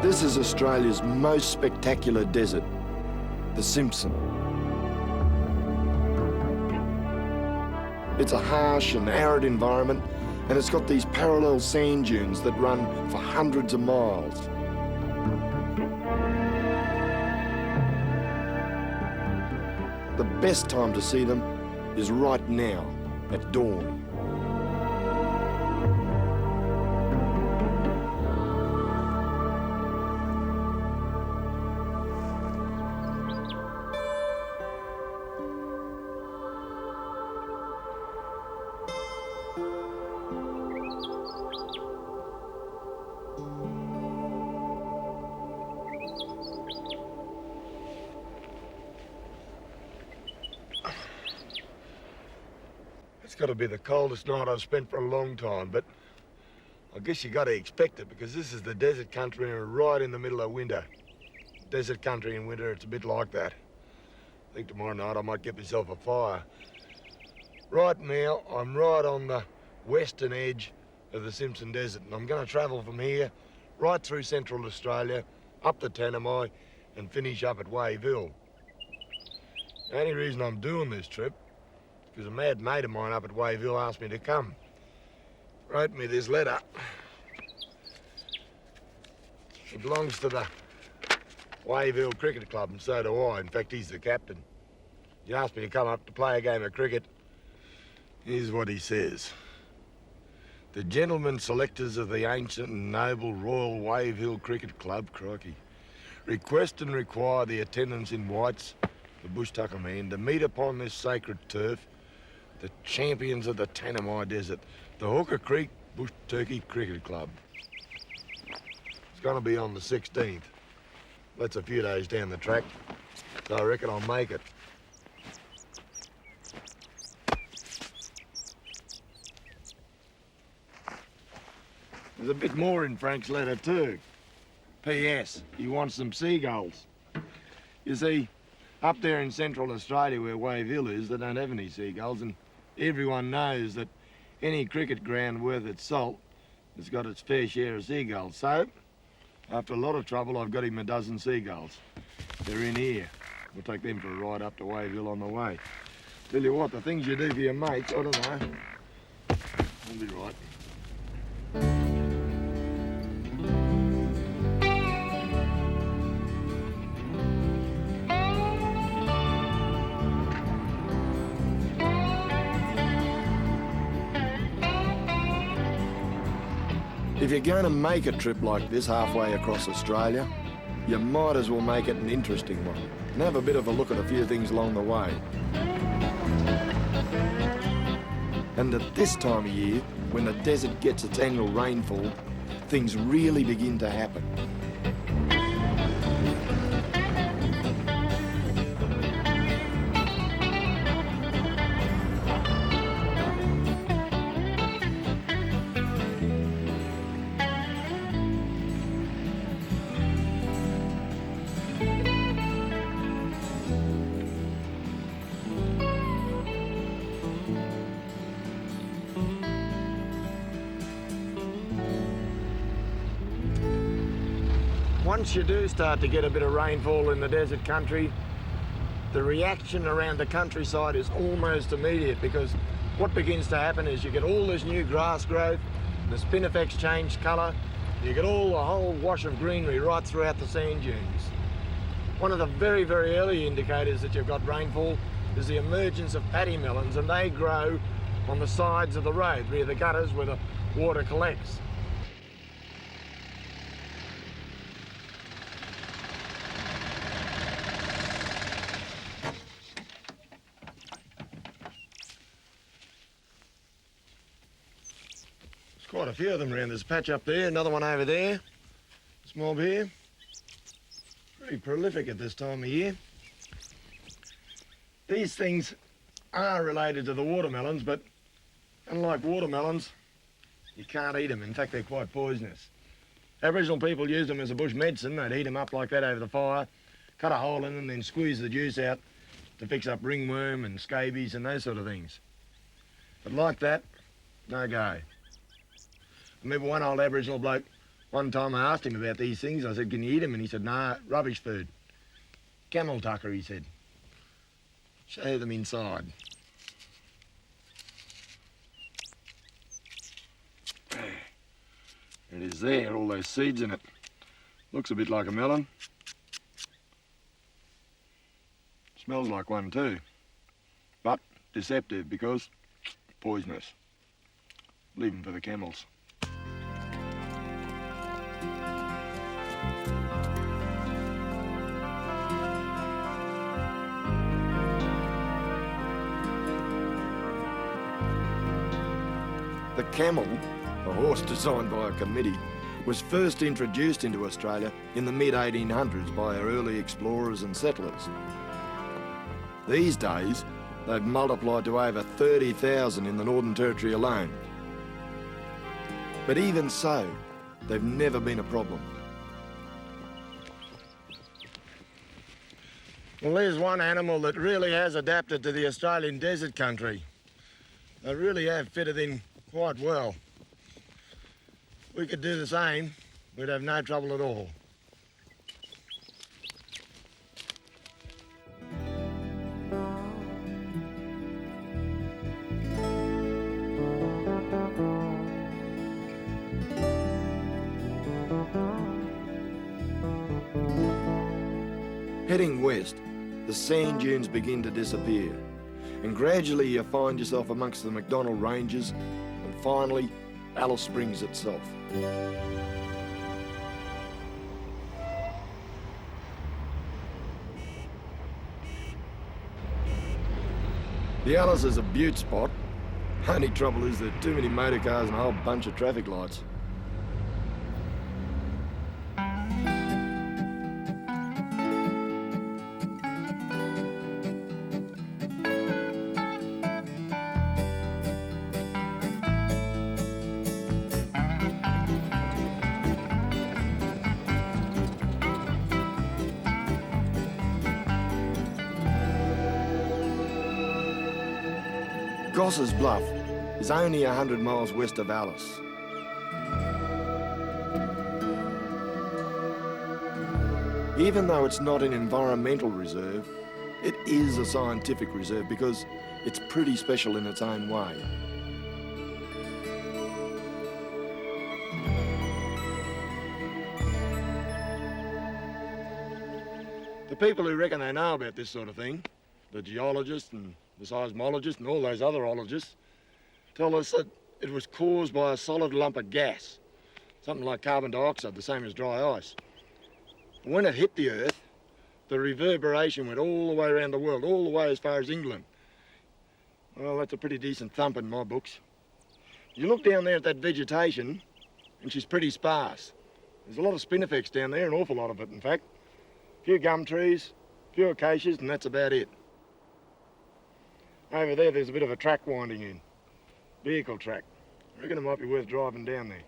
This is Australia's most spectacular desert, the Simpson. It's a harsh and arid environment, and it's got these parallel sand dunes that run for hundreds of miles. The best time to see them is right now, at dawn. It's got to be the coldest night I've spent for a long time, but I guess you got to expect it because this is the desert country and we're right in the middle of winter. Desert country in winter, it's a bit like that. I think tomorrow night I might get myself a fire. Right now, I'm right on the western edge of the Simpson Desert, and I'm going to travel from here right through Central Australia, up the Tanami, and finish up at Wave Hill. The only reason I'm doing this trip because a mad mate of mine up at Wave Hill asked me to come. Wrote me this letter. It belongs to the Wave Hill Cricket Club, and so do I. In fact, he's the captain. He asked me to come up to play a game of cricket. Here's what he says. The gentlemen selectors of the ancient and noble Royal Wave Hill Cricket Club, crikey, request and require the attendance in whites, the bush tucker men, to meet upon this sacred turf the champions of the Tanami Desert, the Hooker Creek Bush Turkey Cricket Club. It's going to be on the 16th. That's a few days down the track, so I reckon I'll make it. There's a bit more in Frank's letter too. P.S. He wants some seagulls. You see, up there in Central Australia where Wave Hill is, they don't have any seagulls, and everyone knows that any cricket ground worth its salt has got its fair share of seagulls. So, after a lot of trouble, I've got him a dozen seagulls. They're in here. We'll take them for a ride up to Wave Hill on the way. Tell you what, the things you do for your mates, I don't know. I'll be right. If you're going to make a trip like this halfway across Australia, you might as well make it an interesting one and have a bit of a look at a few things along the way. And at this time of year, when the desert gets its annual rainfall, things really begin to happen. Once you do start to get a bit of rainfall in the desert country, the reaction around the countryside is almost immediate because what begins to happen is you get all this new grass growth, the spinifex change colour, you get all the whole wash of greenery right throughout the sand dunes. One of the very, very early indicators that you've got rainfall is the emergence of paddy melons, and they grow on the sides of the road near the gutters where the water collects. Quite a few of them around. There's a patch up there, another one over there. This mob here. Pretty prolific at this time of year. These things are related to the watermelons, but unlike watermelons, you can't eat them. In fact, they're quite poisonous. Aboriginal people used them as a bush medicine. They'd heat them up like that over the fire, cut a hole in them, then squeeze the juice out to fix up ringworm and scabies and those sort of things. But like that, no go. I remember one old Aboriginal bloke One time I asked him about these things. I said, can you eat them? And he said, nah, rubbish food. Camel tucker, he said. Show them inside. It is there, all those seeds in it. Looks a bit like a melon. Smells like one too. But deceptive because poisonous. Leave them for the camels. The camel, a horse designed by a committee, was first introduced into Australia in the mid-1800s by our early explorers and settlers. These days, they've multiplied to over 30,000 in the Northern Territory alone. But even so, they've never been a problem. Well, there's one animal that really has adapted to the Australian desert country. They really have fitted in quite well. We could do the same, we'd have no trouble at all. Heading west, the sand dunes begin to disappear, and gradually you find yourself amongst the McDonnell Ranges, and finally, Alice Springs itself. The Alice is a beaut spot. Only trouble is there are too many motor cars and a whole bunch of traffic lights. Goss's Bluff is only 100 miles west of Alice. Even though it's not an environmental reserve, it is a scientific reserve because it's pretty special in its own way. The people who reckon they know about this sort of thing, the geologists and the seismologists and all those other ologists, tell us that it was caused by a solid lump of gas, something like carbon dioxide, the same as dry ice. When it hit the Earth, the reverberation went all the way around the world, all the way as far as England. Well, that's a pretty decent thump in my books. You look down there at that vegetation, and she's pretty sparse. There's a lot of spinifex down there, an awful lot of it, in fact. A few gum trees, a few acacias, and that's about it. Over there's a bit of a track winding in. Vehicle track. I reckon it might be worth driving down there.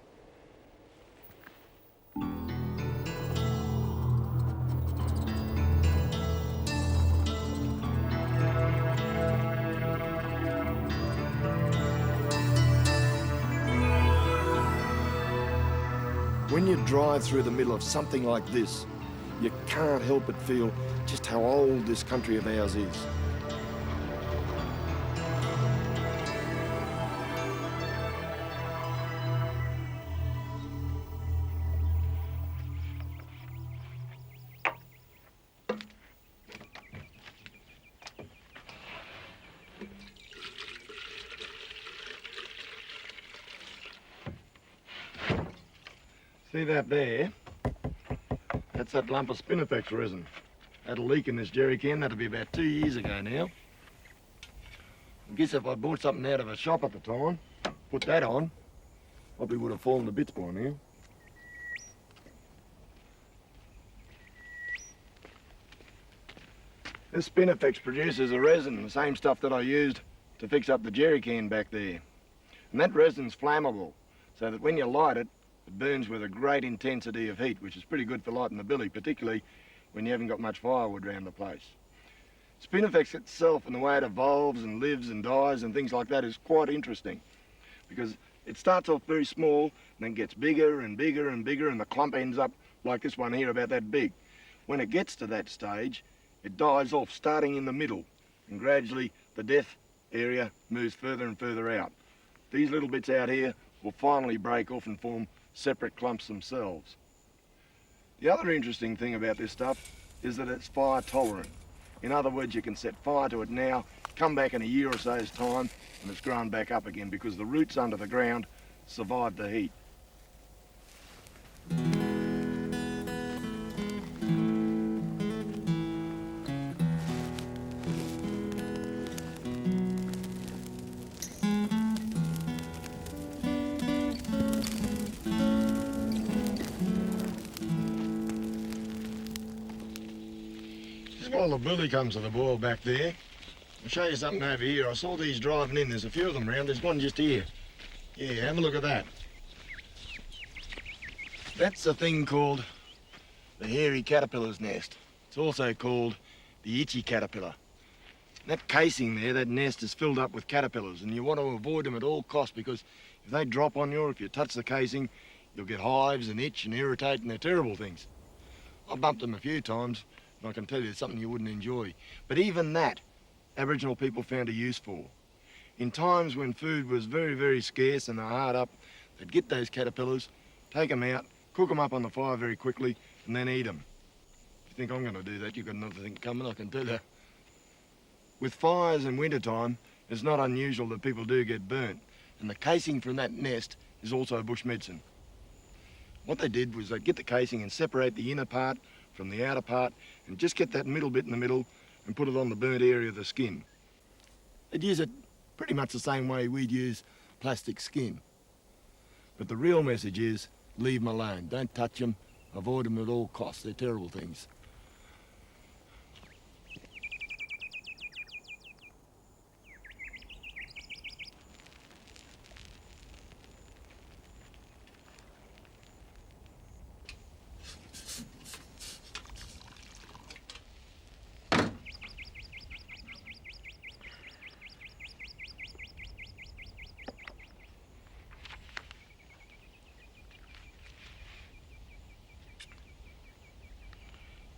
When you drive through the middle of something like this, you can't help but feel just how old this country of ours is. See that there? That's that lump of spinifex resin. Had a leak in this jerry can. That'll be about 2 years ago now. I guess if I bought something out of a shop at the time, put that on, probably would have fallen to bits by now. This spinifex produces a resin, the same stuff that I used to fix up the jerry can back there. And that resin's flammable, so that when you light it, it burns with a great intensity of heat, which is pretty good for lighting the billy, particularly when you haven't got much firewood around the place. Spinifex itself and the way it evolves and lives and dies and things like that is quite interesting, because It starts off very small, and then gets bigger and bigger and bigger, and the clump ends up like this one here, about that big. When it gets to that stage, it dies off, starting in the middle, and gradually the death area moves further and further out. These little bits out here will finally break off and form separate clumps themselves. The other interesting thing about this stuff is that it's fire tolerant. In other words, you can set fire to it now, come back in a year or so's time, and it's grown back up again because the roots under the ground survive the heat. While the bully comes to the boil back there, I'll show you something over here. I saw these driving in. There's a few of them around. There's one just here. Yeah, have a look at that. That's a thing called the hairy caterpillar's nest. It's also called the itchy caterpillar. That casing there, that nest, is filled up with caterpillars, and you want to avoid them at all costs because if they drop on you or if you touch the casing, you'll get hives and itch and irritate, and they're terrible things. I've bumped them a few times, and I can tell you it's something you wouldn't enjoy. But even that, Aboriginal people found a use for. In times when food was very, very scarce and they're hard up, they'd get those caterpillars, take them out, cook them up on the fire very quickly, and then eat them. If you think I'm going to do that, you've got another thing coming, I can tell you. With fires in wintertime, it's not unusual that people do get burnt, and the casing from that nest is also bush medicine. What they did was they'd get the casing and separate the inner part from the outer part and just get that middle bit in the middle and put it on the burnt area of the skin. They'd use it pretty much the same way we'd use plastic skin. But the real message is, leave them alone. Don't touch them, avoid them at all costs. They're terrible things.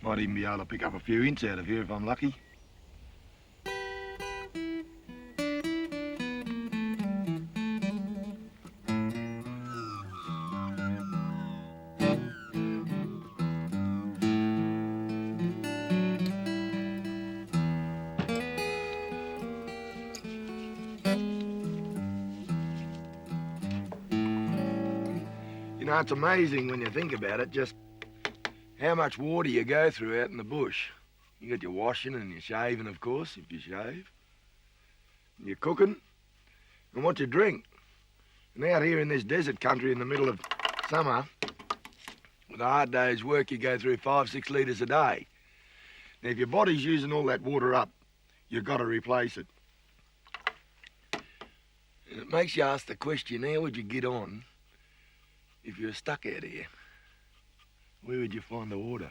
Might even be able to pick up a few ints out of here if I'm lucky. You know, it's amazing when you think about it, just how much water you go through out in the bush. You got your washing and your shaving, of course, if you shave. And your cooking, and what you drink. And out here in this desert country in the middle of summer, with a hard day's work, you go through 5-6 litres a day. Now, if your body's using all that water up, you've got to replace it. And it makes you ask the question, how would you get on if you were stuck out here? Where would you find the water?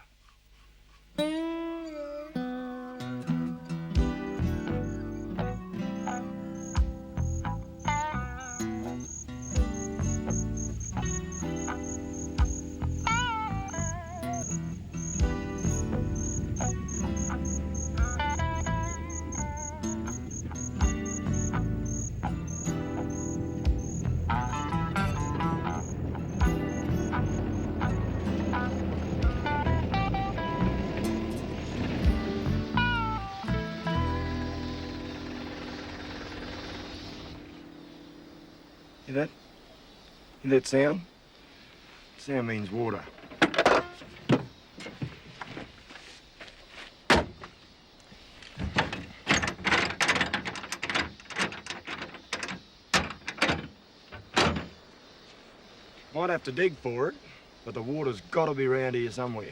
Hear that? Hear that sound? Sound means water. Might have to dig for it, but the water's got to be around here somewhere.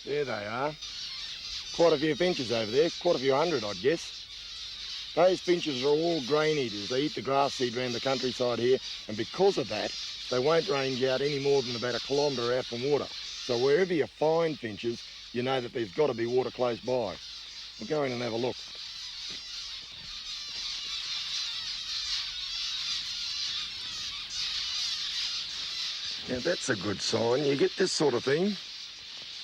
There they are. Quite a few benches over there, quite a few hundred, I'd guess. Those finches are all grain eaters. They eat the grass seed around the countryside here, and because of that, they won't range out any more than about 1 kilometre out from water. So wherever you find finches, you know that there's got to be water close by. We'll go in and have a look. Now that's a good sign. You get this sort of thing.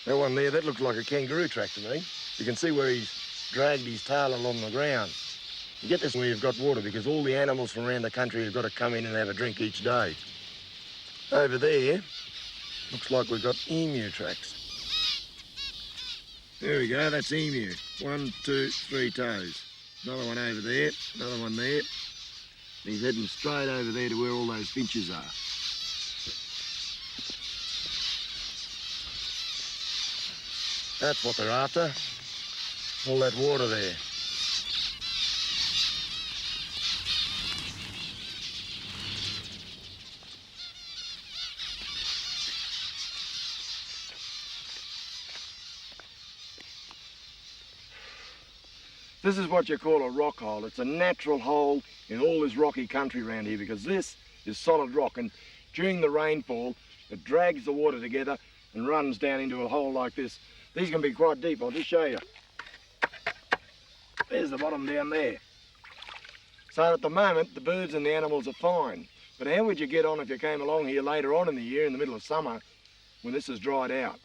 That one there, that looks like a kangaroo track to me. You can see where he's dragged his tail along the ground. You get this where you've got water because all the animals from around the country have got to come in and have a drink each day. Over there, looks like we've got emu tracks. There we go, that's emu. 1, 2, 3 toes. Another one over there, another one there. And he's heading straight over there to where all those finches are. That's what they're after. All that water there. This is what you call a rock hole. It's a natural hole in all this rocky country around here because this is solid rock, and during the rainfall it drags the water together and runs down into a hole like this. These can be quite deep. I'll just show you. There's the bottom down there. So at the moment the birds and the animals are fine, but how would you get on if you came along here later on in the year in the middle of summer when this is dried out?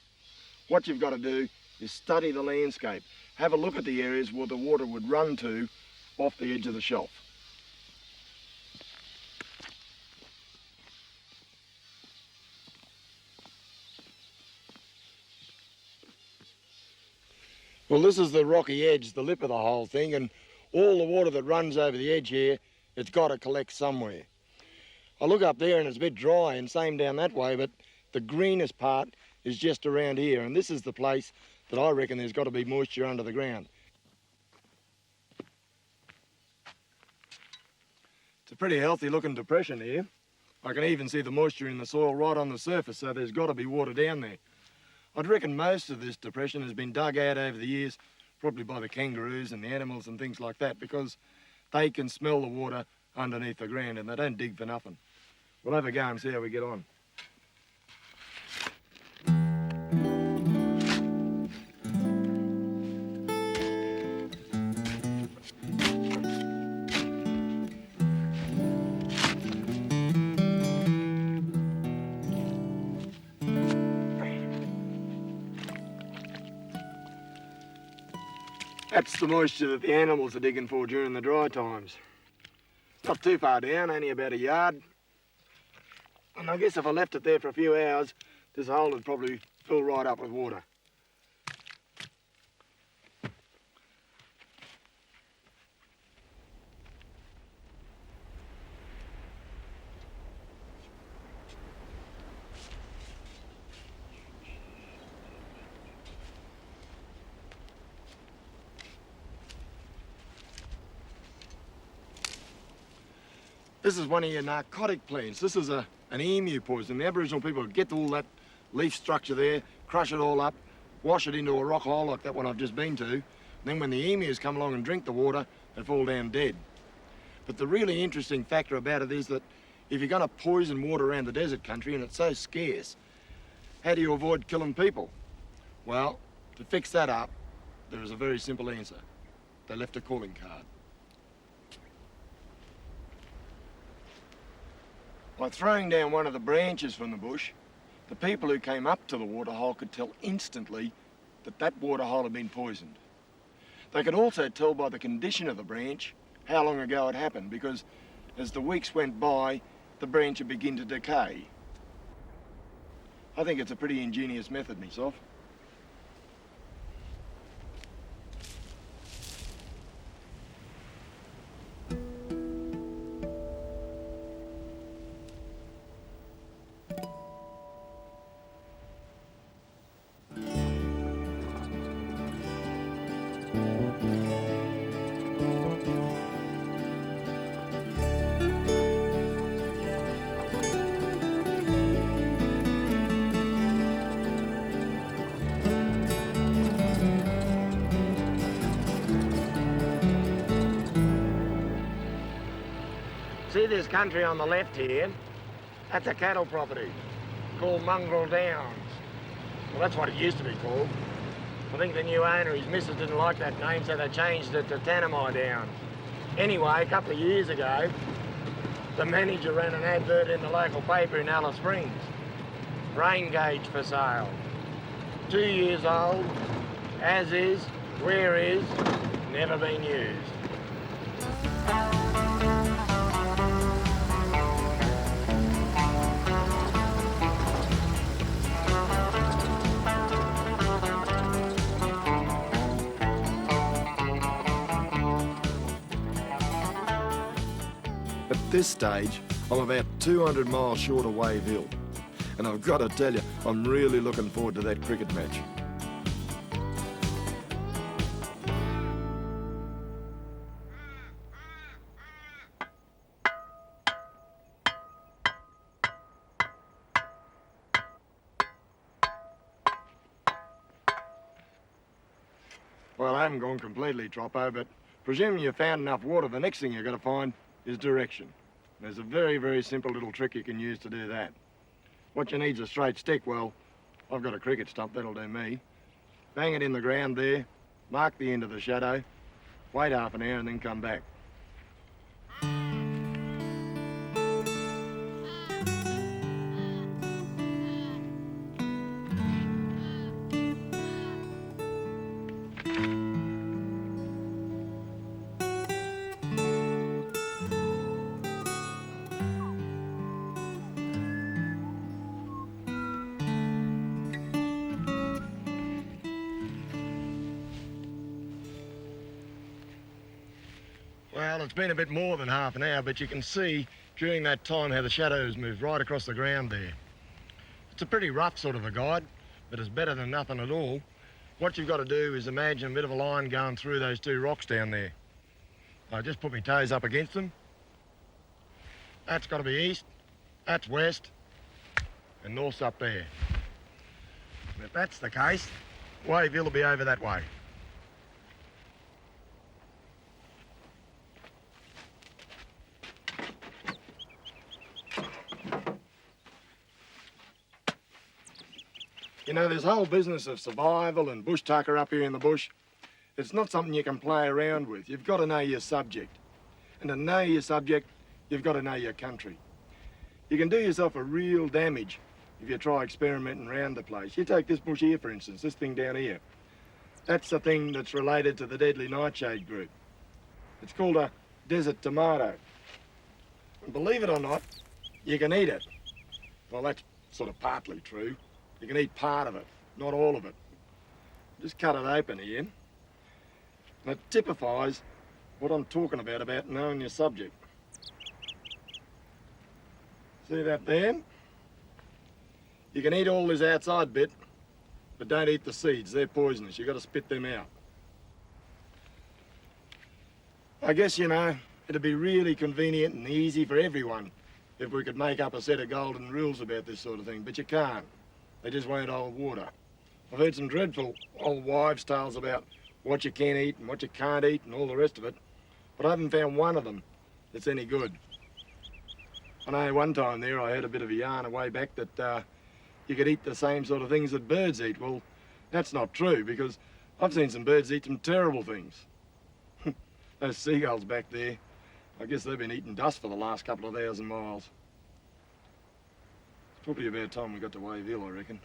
What you've got to do is study the landscape. Have a look at the areas where the water would run to off the edge of the shelf. Well, this is the rocky edge, the lip of the whole thing, and all the water that runs over the edge here, it's got to collect somewhere. I look up there and it's a bit dry, and same down that way, but the greenest part is just around here, and this is the place that I reckon there's got to be moisture under the ground. It's a pretty healthy looking depression here. I can even see the moisture in the soil right on the surface, so there's got to be water down there. I'd reckon most of this depression has been dug out over the years, probably by the kangaroos and the animals and things like that, because they can smell the water underneath the ground and they don't dig for nothing. We'll have a go and see how we get on. That's the moisture that the animals are digging for during the dry times. Not too far down, only about a yard. And I guess if I left it there for a few hours, this hole would probably fill right up with water. This is one of your narcotic plants. This is an emu poison. The Aboriginal people get all that leaf structure there, crush it all up, wash it into a rock hole like that one I've just been to. Then when the emus come along and drink the water, they fall down dead. But the really interesting factor about it is that if you're going to poison water around the desert country and it's so scarce, how do you avoid killing people? Well, to fix that up, there is a very simple answer. They left a calling card. By throwing down one of the branches from the bush, the people who came up to the waterhole could tell instantly that that waterhole had been poisoned. They could also tell by the condition of the branch how long ago it happened, because as the weeks went by, the branch would begin to decay. I think it's a pretty ingenious method myself. See this country on the left here? That's a cattle property called Mongrel Downs. Well, that's what it used to be called. I think the new owner, his missus, didn't like that name, so they changed it to Tanami Downs. Anyway, a couple of years ago, the manager ran an advert in the local paper in Alice Springs. Rain gauge for sale. 2 years old, as is, where is, never been used. At this stage, I'm about 200 miles short of Wave Hill. And I've got to tell you, I'm really looking forward to that cricket match. Well, I haven't gone completely troppo, but presuming you've found enough water, the next thing you've got to find is direction. There's a very, very simple little trick you can use to do that. What you need is a straight stick. Well, I've got a cricket stump, that'll do me. Bang it in the ground there, mark the end of the shadow, wait half an hour and then come back. Well, it's been a bit more than half an hour, but you can see during that time how the shadows moved right across the ground there. It's a pretty rough sort of a guide, but it's better than nothing at all. What you've got to do is imagine a bit of a line going through those two rocks down there. I just put my toes up against them. That's got to be east, that's west, and north's up there. And if that's the case, Wave Hill will be over that way. You know, this whole business of survival and bush tucker up here in the bush, it's not something you can play around with. You've got to know your subject. And to know your subject, you've got to know your country. You can do yourself a real damage if you try experimenting around the place. You take this bush here, for instance, this thing down here. That's the thing that's related to the deadly nightshade group. It's called a desert tomato. And believe it or not, you can eat it. Well, that's sort of partly true. You can eat part of it, not all of it. Just cut it open here. And it typifies what I'm talking about knowing your subject. See that there? You can eat all this outside bit, but don't eat the seeds. They're poisonous. You've got to spit them out. I guess, you know, it'd be really convenient and easy for everyone if we could make up a set of golden rules about this sort of thing, but you can't. They just won't hold water. I've heard some dreadful old wives' tales about what you can eat and what you can't eat and all the rest of it, but I haven't found one of them that's any good. I know one time there I heard a bit of a yarn a way back that you could eat the same sort of things that birds eat. Well, that's not true, because I've seen some birds eat some terrible things. Those seagulls back there, I guess they've been eating dust for the last couple of 1,000 miles. Probably about time we got to Wave Hill, I reckon.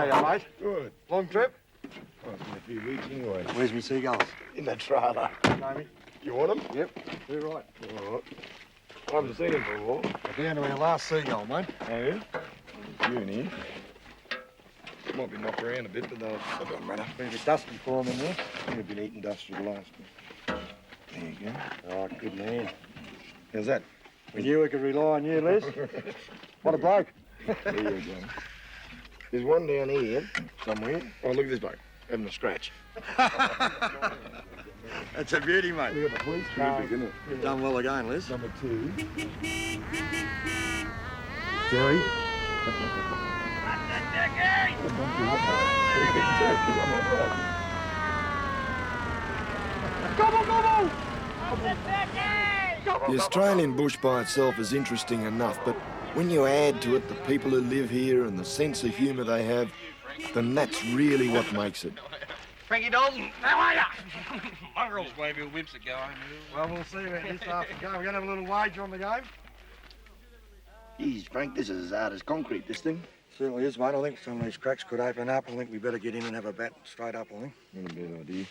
are you, mate? Good. Long trip? Oh, it's been a few weeks anyway. Where's my seagulls? In the trailer. Tanami? You want them? Yep, they're right. All right. I haven't seen them for a while. We're down to our last seagull, mate. Oh, yeah? There's you in here. Might be knocked around a bit, but that don't matter. Been a bit dusty for them in there. You've been eating dust for the last one. There you go. Oh, good man. How's that? We knew we could rely on you, Les. What a bloke. There you go. There's one down here somewhere. Oh, look at this bloke. Having a scratch. That's a beauty, mate. We got the police car. Isn't it? You've done well again, Les. Number 2. Jerry. The Australian bush by itself is interesting enough, but when you add to it the people who live here and the sense of humour they have, then that's really what makes it. Frankie Dalton, how are ya? Mongrels, Wayville Wimps are going. Well, we'll see about this after the game. We're going to have a little wager on the game. Geez, Frank, this is as hard as concrete, this thing. Certainly is, mate. I think some of these cracks could open up. I think we better get in and have a bat straight up, I think. Not a bad idea.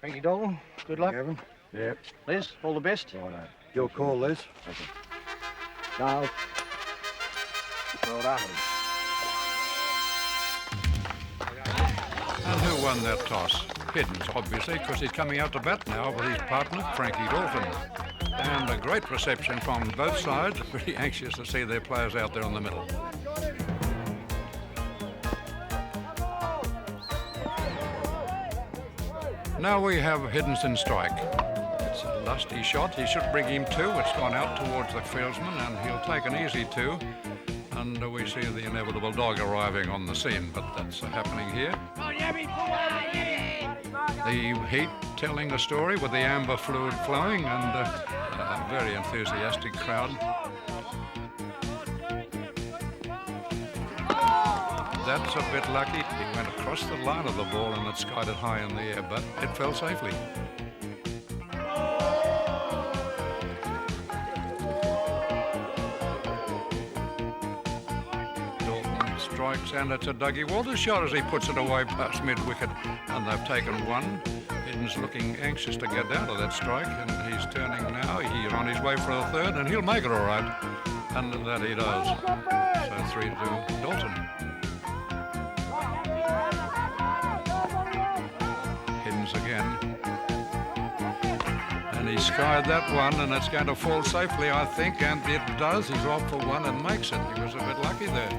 Frankie Dalton, good luck. Gavin? Yep. Les, all the best. Righto. Your call, Les. Okay. Charles. Well done. And who won that toss? Hiddins, obviously, because he's coming out to bat now with his partner, Frankie Dalton. And a great reception from both sides, pretty anxious to see their players out there in the middle. Now we have Hiddins in strike. It's a lusty shot. He should bring him 2. It's gone out towards the fieldsman, and he'll take an easy 2. And we see the inevitable dog arriving on the scene, but that's happening here. The heat telling the story with the amber fluid flowing and a very enthusiastic crowd. That's a bit lucky. He went across the line of the ball and it skied it high in the air, but it fell safely. Dalton strikes and it's a Dougie Walters shot as he puts it away past mid-wicket, and they've taken 1. Hiddins looking anxious to get down to that strike, and he's turning now. He's on his way for a 3rd, and he'll make it all right. And that he does. So 3 to Dalton. Again, and he skied that one, and it's going to fall safely, I think, and it does. He's off for 1 and makes it. He was a bit lucky there.